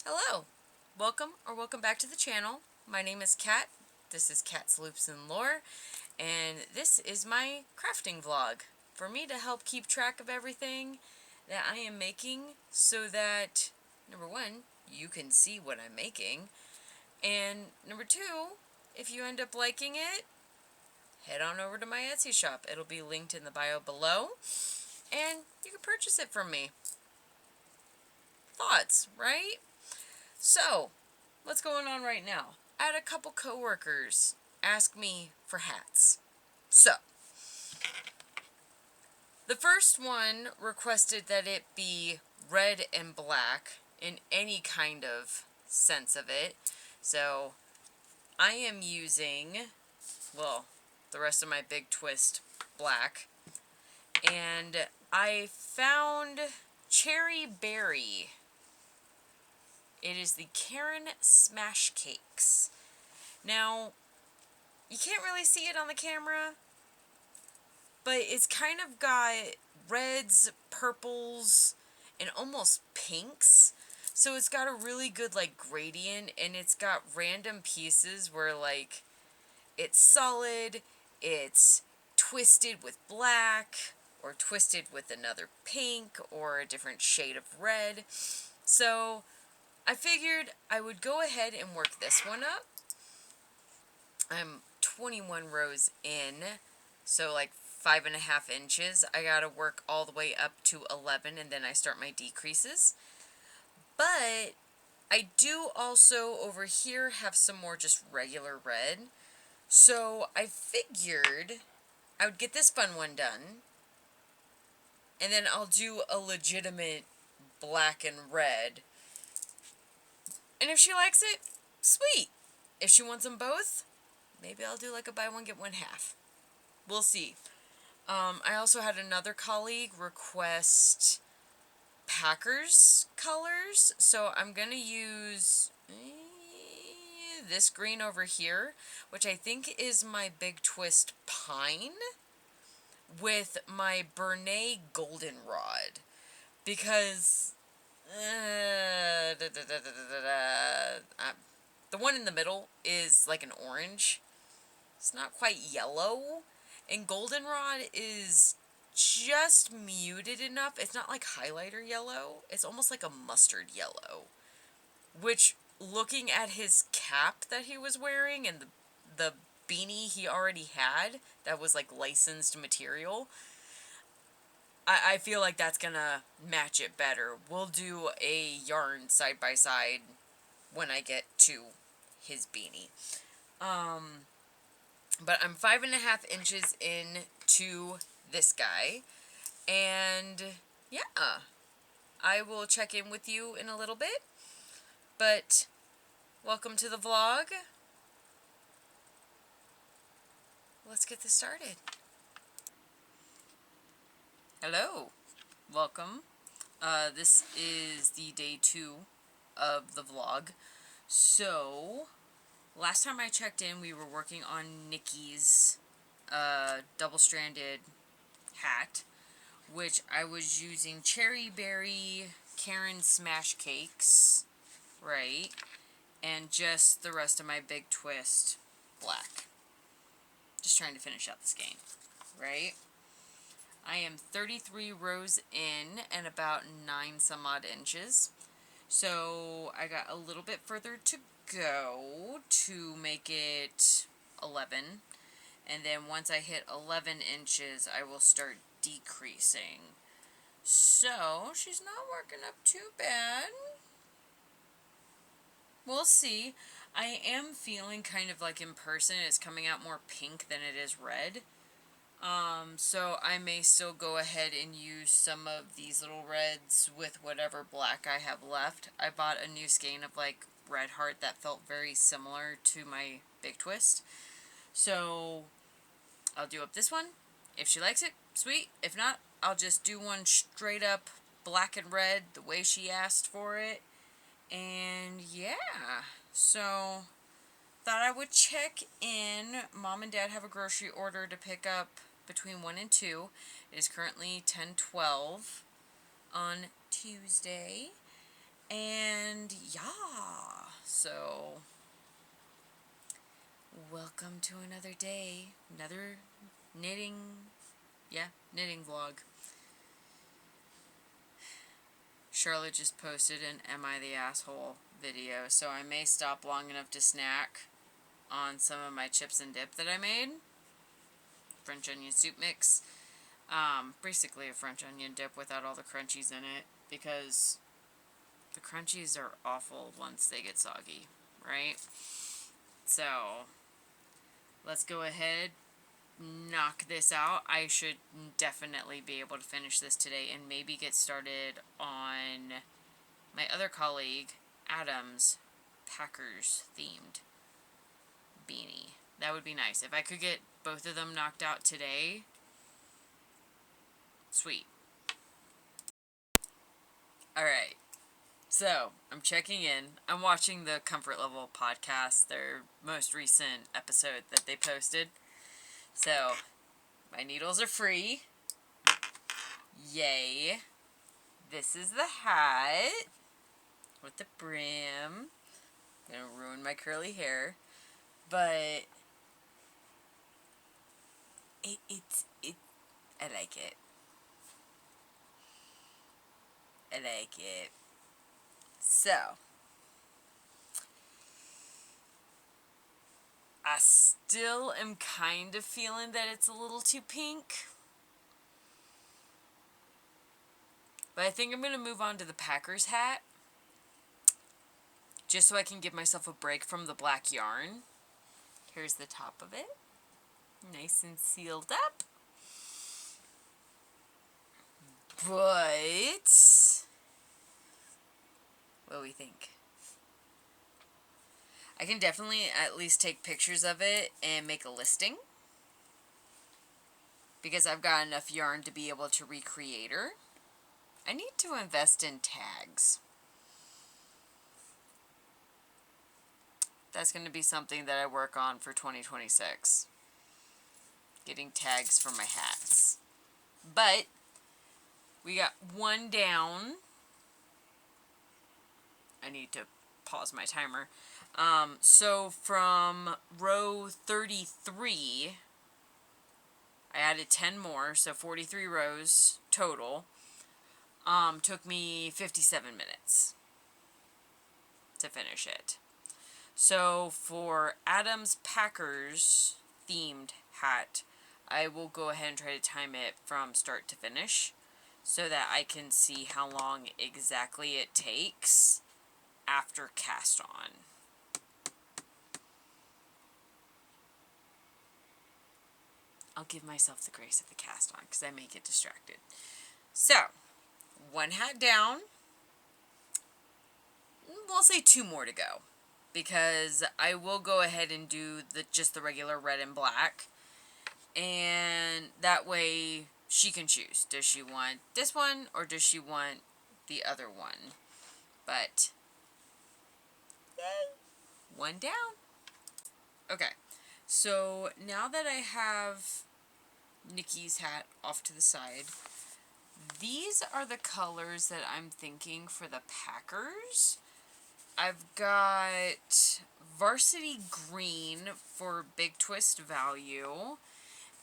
Hello, welcome back to the channel. My name is Kat. This is Kat's Loops and Lore, and this is my crafting vlog for me to help keep track of everything that I am making so that, number one, you can see what I'm making, and number two, if you end up liking it, head on over to my Etsy shop. It'll be linked in the bio below, and you can purchase it from me. Thoughts, right? So, what's going on right now? I had a couple coworkers ask me for hats. So, the first one requested that it be red and black in any kind of sense of it. So, I am using, well, the rest of my big twist black. And I found Cherry Berry. It is the Karen Smash Cakes. Now, you can't really see it on the camera, but it's kind of got reds, purples, and almost pinks. So it's got a really good, like, gradient, and it's got random pieces where, like, it's solid, it's twisted with black, or twisted with another pink, or a different shade of red. So I figured I would go ahead and work this one up. I'm 21 rows in, so like 5.5 inches. I gotta work all the way up to 11, and then I start my decreases. But I do also over here have some more just regular red. So I figured I would get this fun one done, and then I'll do a legitimate black and red. And if she likes it, sweet. If she wants them both, maybe I'll do like a buy one get one half. We'll see. I also had another colleague request Packers colors, so I'm gonna use this green over here, which I think is my Big Twist Pine, with my Bernay Goldenrod, because the one in the middle is like an orange. It's not quite yellow. And Goldenrod is just muted enough. It's not like highlighter yellow. It's almost like a mustard yellow. Which, looking at his cap that he was wearing and the beanie he already had that was like licensed material, I feel like that's gonna match it better. We'll do a yarn side by side when I get to his beanie. But I'm 5.5 inches in to this guy, and yeah, I will check in with you in a little bit. But welcome to the vlog. Let's get this started. Hello, welcome. This is the day 2 of the vlog. So, last time I checked in, we were working on Nikki's double-stranded hat, which I was using Cherry Berry Karen Smash Cakes, right, and just the rest of my Big Twist black. Just trying to finish out this game, right? I am 33 rows in and about 9 some odd inches. So I got a little bit further to go to make it 11. And then once I hit 11 inches, I will start decreasing. So she's not working up too bad. We'll see. I am feeling kind of like in person it's coming out more pink than it is red. So I may still go ahead and use some of these little reds with whatever black I have left. I bought a new skein of like Red Heart that felt very similar to my Big Twist. So I'll do up this one. If she likes it, sweet. If not, I'll just do one straight up black and red the way she asked for it. And yeah, so thought I would check in. Mom and Dad have a grocery order to pick up between 1 and 2. It is currently 10:12 on Tuesday. And yeah, So, welcome to another day, another knitting vlog. Charlotte just posted an Am I the Asshole video, so I may stop long enough to snack on some of my chips and dip that I made. French onion soup mix. Basically a French onion dip without all the crunchies in it, because the crunchies are awful once they get soggy, right? So, let's go ahead, knock this out. I should definitely be able to finish this today and maybe get started on my other colleague, Adam's Packers themed beanie. That would be nice. If I could get both of them knocked out today, sweet. Alright, so I'm checking in. I'm watching the Comfort Level podcast, their most recent episode that they posted. So, my needles are free. Yay. This is the hat with the brim. Gonna ruin my curly hair. But I like it. I like it. So, I still am kind of feeling that it's a little too pink. But I think I'm going to move on to the Packers hat, just so I can give myself a break from the black yarn. Here's the top of it. Nice and sealed up. But what do we think? I can definitely at least take pictures of it and make a listing, because I've got enough yarn to be able to recreate her. I need to invest in tags. That's going to be something that I work on for 2026. Getting tags for my hats. But we got one down. I need to pause my timer. So from row 33, I added 10 more, so 43 rows total. Took me 57 minutes to finish it. So for Adam's Packers themed hat, I will go ahead and try to time it from start to finish, so that I can see how long exactly it takes after cast on. I'll give myself the grace of the cast on, because I may get distracted. So, one hat down. We'll say 2 more to go, because I will go ahead and do just the regular red and black, and that way she can choose. Does she want this one, or does she want the other one? But yay, one down. Okay, so now that I have Nikki's hat off to the side, these are the colors that I'm thinking for the Packers. I've got Varsity Green for Big Twist value,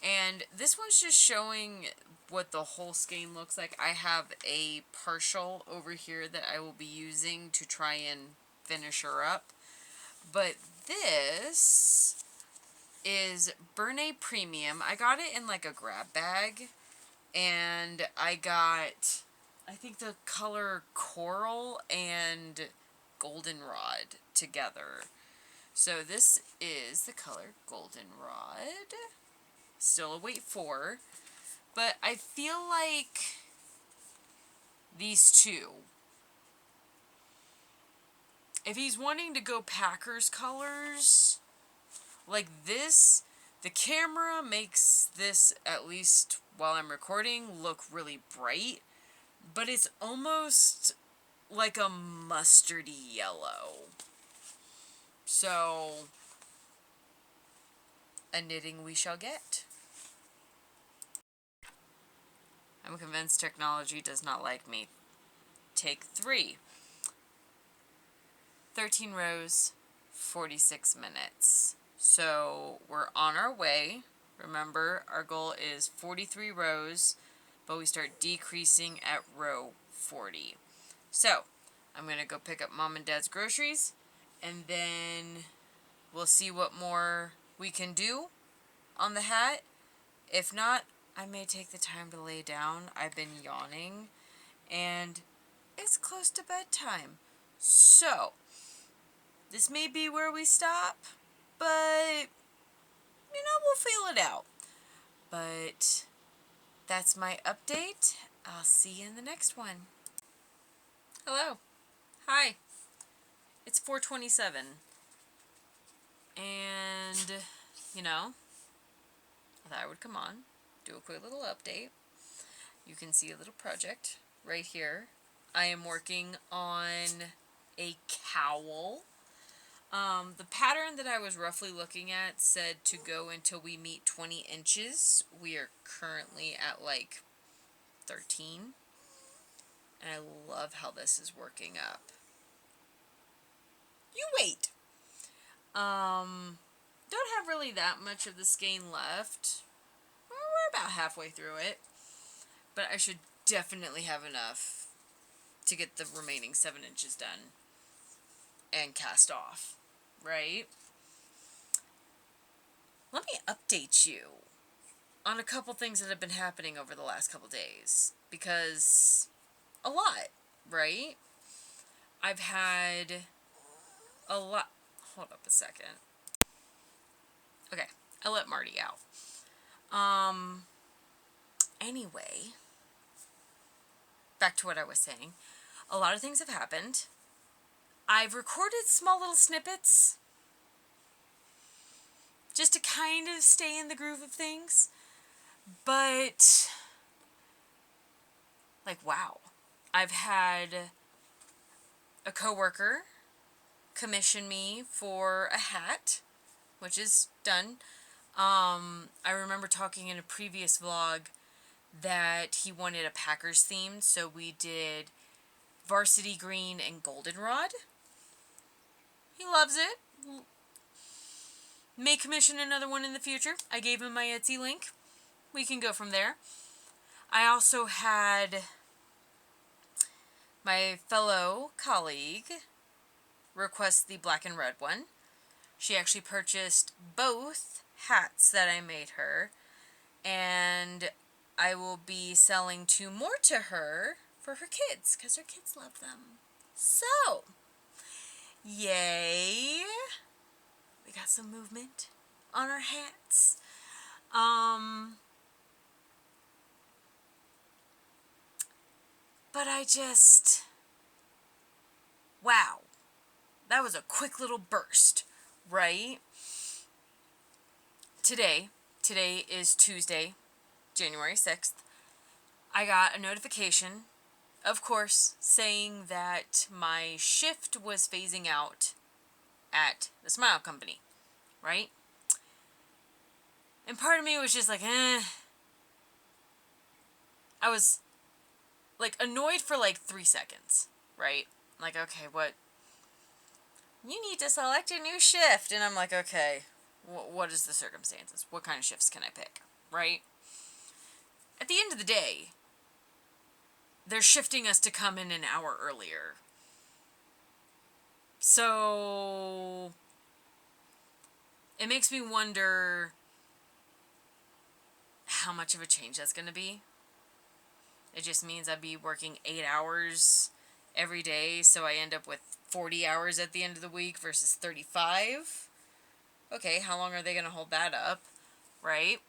and this one's just showing what the whole skein looks like. I have a partial over here that I will be using to try and finish her up. But this is Bernay Premium. I got it in like a grab bag, and I got, I think, the color Coral and Goldenrod together. So this is the color Goldenrod. Still a weight 4. But I feel like these two, if he's wanting to go Packers colors, like this, the camera makes this, at least while I'm recording, look really bright. But it's almost like a mustardy yellow. So, a knitting we shall get. I'm convinced technology does not like me. Take 3. 13 rows, 46 minutes. So we're on our way. Remember, our goal is 43 rows, but we start decreasing at row 40. So I'm going to go pick up Mom and Dad's groceries, and then we'll see what more we can do on the hat. If not, I may take the time to lay down. I've been yawning, and it's close to bedtime. So this may be where we stop, but, we'll feel it out. But that's my update. I'll see you in the next one. Hello. Hi. It's 4:27. And, I thought I would come on, do a quick little update. You can see a little project right here. I am working on a cowl. The pattern that I was roughly looking at said to go until we meet 20 inches. We are currently at like 13. And I love how this is working up. You wait. Don't have really that much of the skein left. We're about halfway through it. But I should definitely have enough to get the remaining 7 inches done and cast off, right? Let me update you on a couple things that have been happening over the last couple days, because a lot, right? I've had a lot. Hold up a second. Okay, I let Marty out. Anyway, back to what I was saying. A lot of things have happened. I've recorded small little snippets just to kind of stay in the groove of things. But, wow. I've had a coworker commission me for a hat, which is done. I remember talking in a previous vlog that he wanted a Packers theme, so we did varsity green and goldenrod. He loves it. May commission another one in the future. I gave him my Etsy link. We can go from there. I also had my fellow colleague request the black and red one. She actually purchased both hats that I made her, and I will be selling 2 more to her for her kids, because her kids love them. So, yay! We got some movement on our hats. But wow. That was a quick little burst, right? Today is Tuesday, January 6th. I got a notification, of course, saying that my shift was phasing out at the Smile Company, right? And part of me was just like, I was, annoyed for 3 seconds, right? Okay, what? You need to select a new shift. And I'm like, okay, what is the circumstances? What kind of shifts can I pick, right? At the end of the day, they're shifting us to come in an hour earlier. So it makes me wonder how much of a change that's going to be. It just means I'd be working 8 hours every day, so I end up with 40 hours at the end of the week versus 35. Okay, how long are they going to hold that up, right?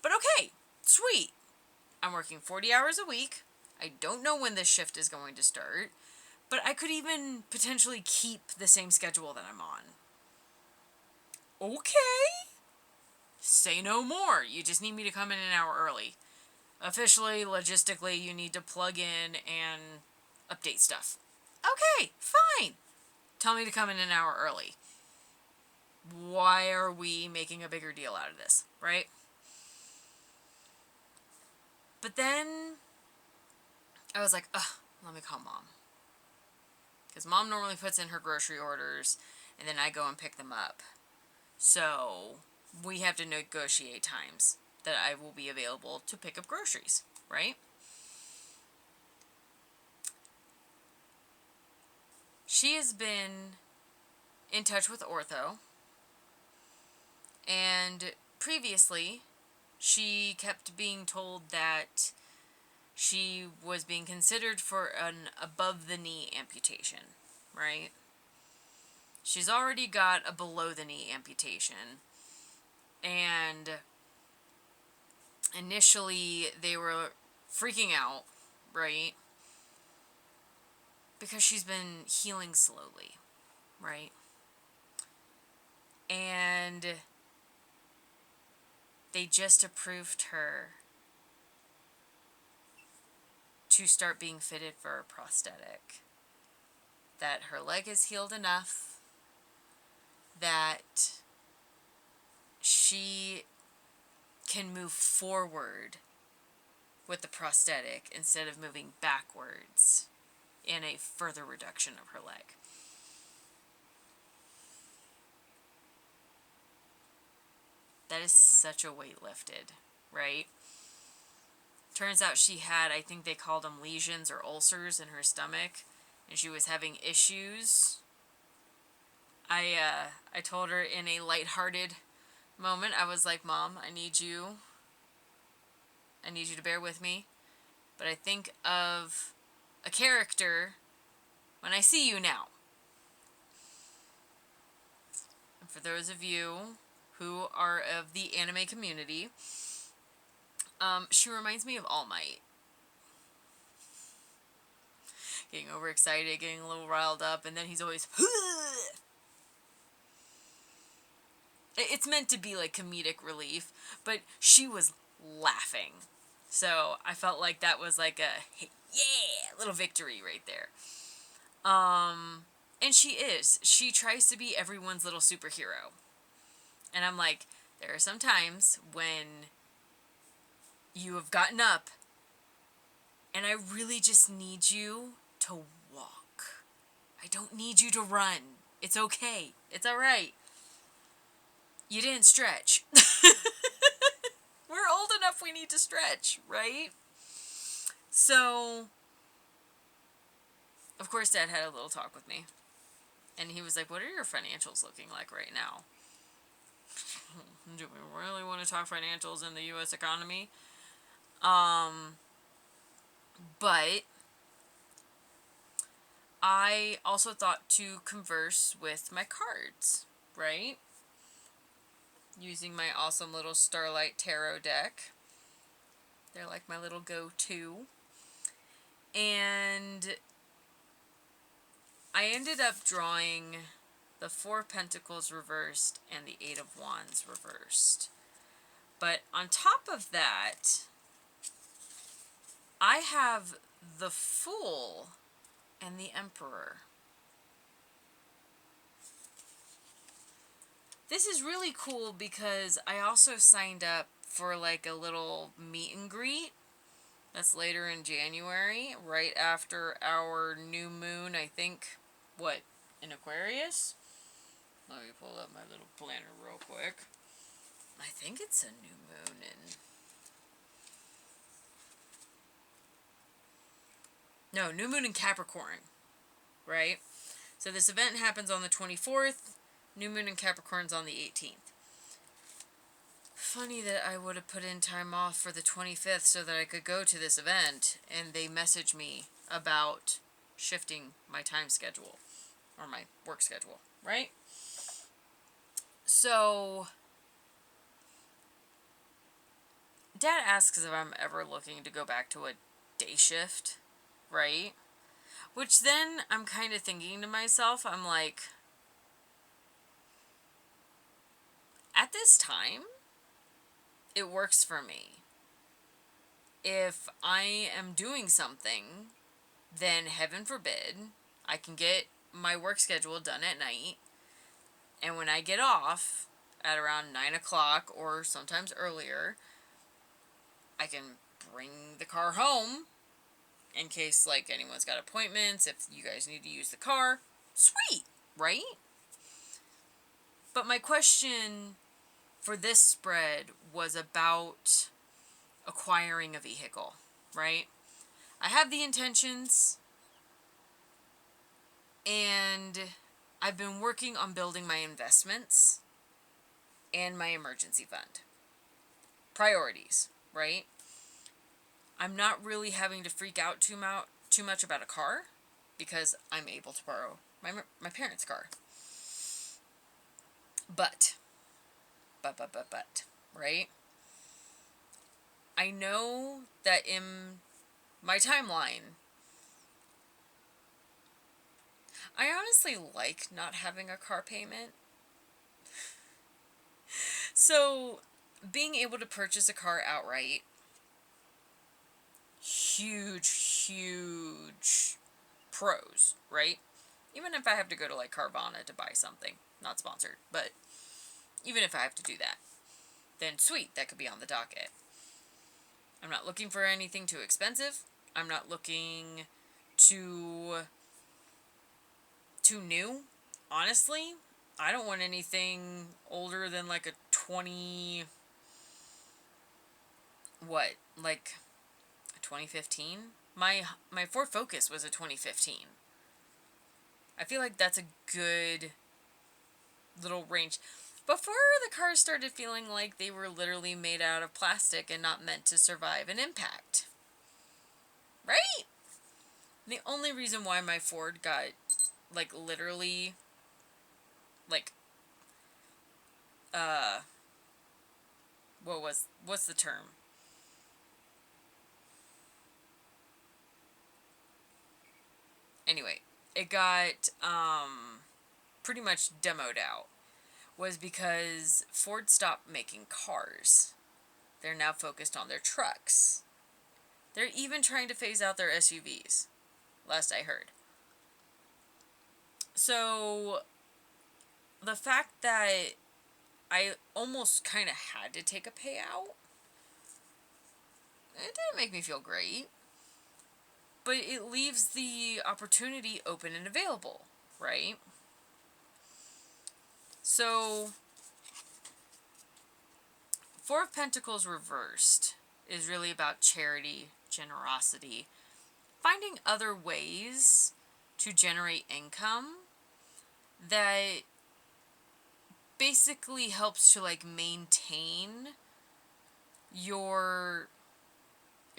But okay, sweet. I'm working 40 hours a week. I don't know when this shift is going to start, but I could even potentially keep the same schedule that I'm on. Okay. Say no more. You just need me to come in an hour early. Officially, logistically, you need to plug in and update stuff. Okay, fine. Tell me to come in an hour early. Why are we making a bigger deal out of this, right? But then I was like, let me call Mom. Because Mom normally puts in her grocery orders, and then I go and pick them up. So we have to negotiate times that I will be available to pick up groceries, right? She has been in touch with ortho, and previously she kept being told that she was being considered for an above-the-knee amputation, right? She's already got a below-the-knee amputation, and initially they were freaking out, right? Because she's been healing slowly, right? And they just approved her to start being fitted for a prosthetic. That her leg is healed enough that she can move forward with the prosthetic instead of moving backwards in a further reduction of her leg. That is such a weight lifted, right? Turns out she had, I think they called them lesions or ulcers in her stomach, and she was having issues. I told her in a lighthearted moment, I was like, Mom, I need you to bear with me, but I think of a character when I see you now. And for those of you who are of the anime community, she reminds me of All Might. Getting overexcited, getting a little riled up, and then he's always... It's meant to be like comedic relief, but she was laughing. So I felt like that was like a, yeah, little victory right there. And she is. She tries to be everyone's little superhero. And I'm like, there are some times when you have gotten up and I really just need you to walk. I don't need you to run. It's okay. It's all right. You didn't stretch. We're old enough we need to stretch, right? So, of course, Dad had a little talk with me. And he was like, what are your financials looking like right now? Do we really want to talk financials in the U.S. economy? But I also thought to converse with my cards, right? Using my awesome little Starlight Tarot deck. They're like my little go-to. And I ended up drawing the Four of Pentacles reversed and the Eight of Wands reversed. But on top of that, I have the Fool and the Emperor. This is really cool because I also signed up for like a little meet and greet. That's later in January, right after our new moon, I think, what, in Aquarius? Let me pull up my little planner real quick. I think it's a new moon in... No, new moon in Capricorn, right? So this event happens on the 24th, new moon in Capricorn's on the 18th. Funny that I would have put in time off for the 25th so that I could go to this event, and they messaged me about shifting my time schedule, or my work schedule, right? So, Dad asks if I'm ever looking to go back to a day shift, right? Which then I'm kind of thinking to myself, I'm like, at this time, it works for me. If I am doing something, then heaven forbid, I can get my work schedule done at night. And when I get off at around 9 o'clock or sometimes earlier, I can bring the car home in case, like, anyone's got appointments, if you guys need to use the car. Sweet, right? But my question for this spread was about acquiring a vehicle, right? I have the intentions, and I've been working on building my investments and my emergency fund. Priorities, right? I'm not really having to freak out too much about a car because I'm able to borrow my parents' car. But, right? I know that in my timeline, I honestly like not having a car payment. So, being able to purchase a car outright, huge pros, right? Even if I have to go to, like, Carvana to buy something. Not sponsored, but even if I have to do that, then sweet, that could be on the docket. I'm not looking for anything too expensive. I'm not looking too new. Honestly, I don't want anything older than like a 20... What? Like a 2015? My Ford Focus was a 2015. I feel like that's a good little range. Before the cars started feeling like they were literally made out of plastic and not meant to survive an impact. Right? The only reason why my Ford got, like, literally, like, what's the term? Anyway, it got, pretty much demoed out, was because Ford stopped making cars. They're now focused on their trucks. They're even trying to phase out their SUVs, last I heard. So, the fact that I almost kind of had to take a payout, it didn't make me feel great. But it leaves the opportunity open and available, right? So, Four of Pentacles reversed is really about charity, generosity, finding other ways to generate income that basically helps to, like, maintain your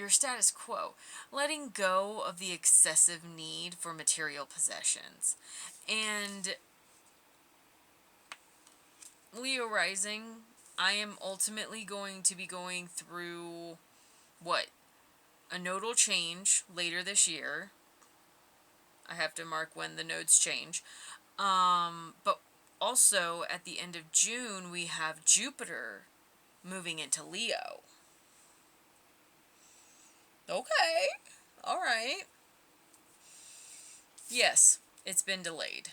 status quo, letting go of the excessive need for material possessions. And Leo rising, I am ultimately going to be going through a nodal change later this year. I have to mark when the nodes change. But also at the end of June, we have Jupiter moving into Leo. Okay. All right. Yes, it's been delayed.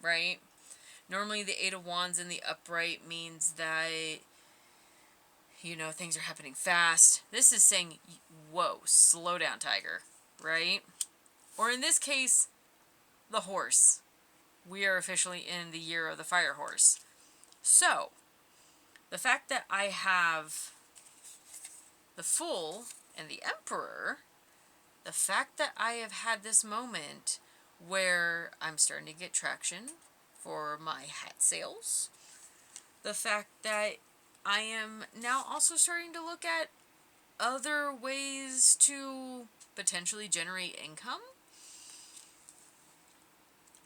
Right? Normally the Eight of Wands in the upright means that, things are happening fast. This is saying, whoa, slow down, Tiger. Right? Or in this case, the horse. We are officially in the year of the fire horse. So, the fact that I have the Fool and the Emperor, the fact that I have had this moment where I'm starting to get traction for my hat sales, the fact that I am now also starting to look at other ways to potentially generate income.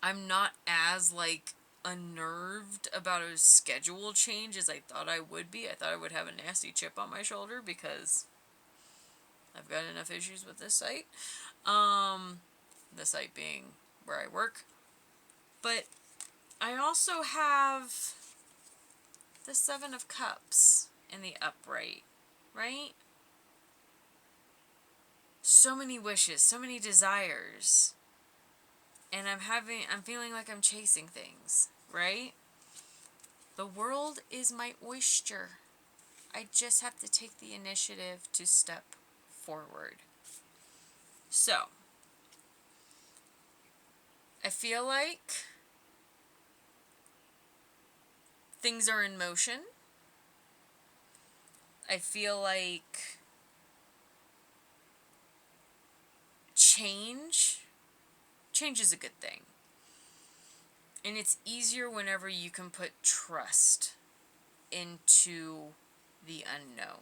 I'm not as, like, unnerved about a schedule change as I thought I would be. I thought I would have a nasty chip on my shoulder because I've got enough issues with this site. The site being where I work. But I also have the Seven of Cups in the upright, right? So many wishes, so many desires. And I'm feeling like I'm chasing things, right? The world is my oyster. I just have to take the initiative to step forward. So, I feel like things are in motion. I feel like change is a good thing. And it's easier whenever you can put trust into the unknown.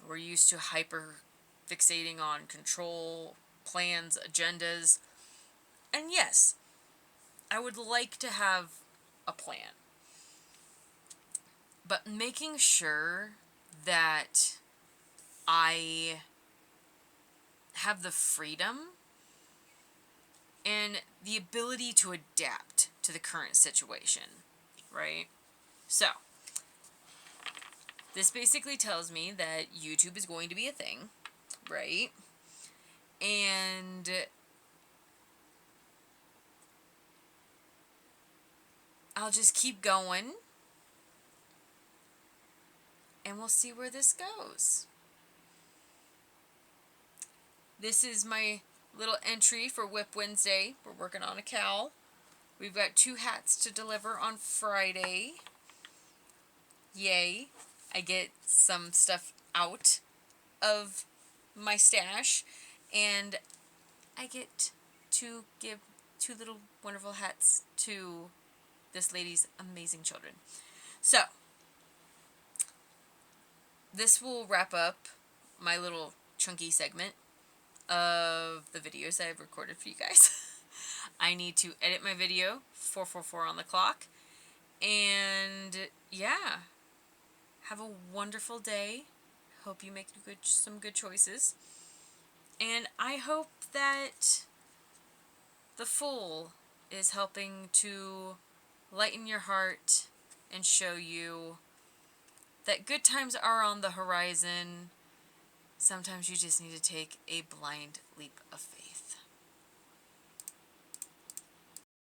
We're used to hyper fixating on control, plans, agendas. And yes, I would like to have a plan. But making sure that I have the freedom and the ability to adapt to the current situation, right? So, this basically tells me that YouTube is going to be a thing, right? And I'll just keep going and we'll see where this goes. This is my little entry for Whip Wednesday. We're working on a cowl. We've got 2 hats to deliver on Friday. Yay. I get some stuff out of my stash, and I get to give 2 little wonderful hats to this lady's amazing children. So, this will wrap up my little chunky segment of the videos I've recorded for you guys. I need to edit my video, 4:44 on the clock, and yeah, have a wonderful day. Hope you make some good choices. And I hope that the Fool is helping to lighten your heart and show you that good times are on the horizon. Sometimes you just need to take a blind leap of faith.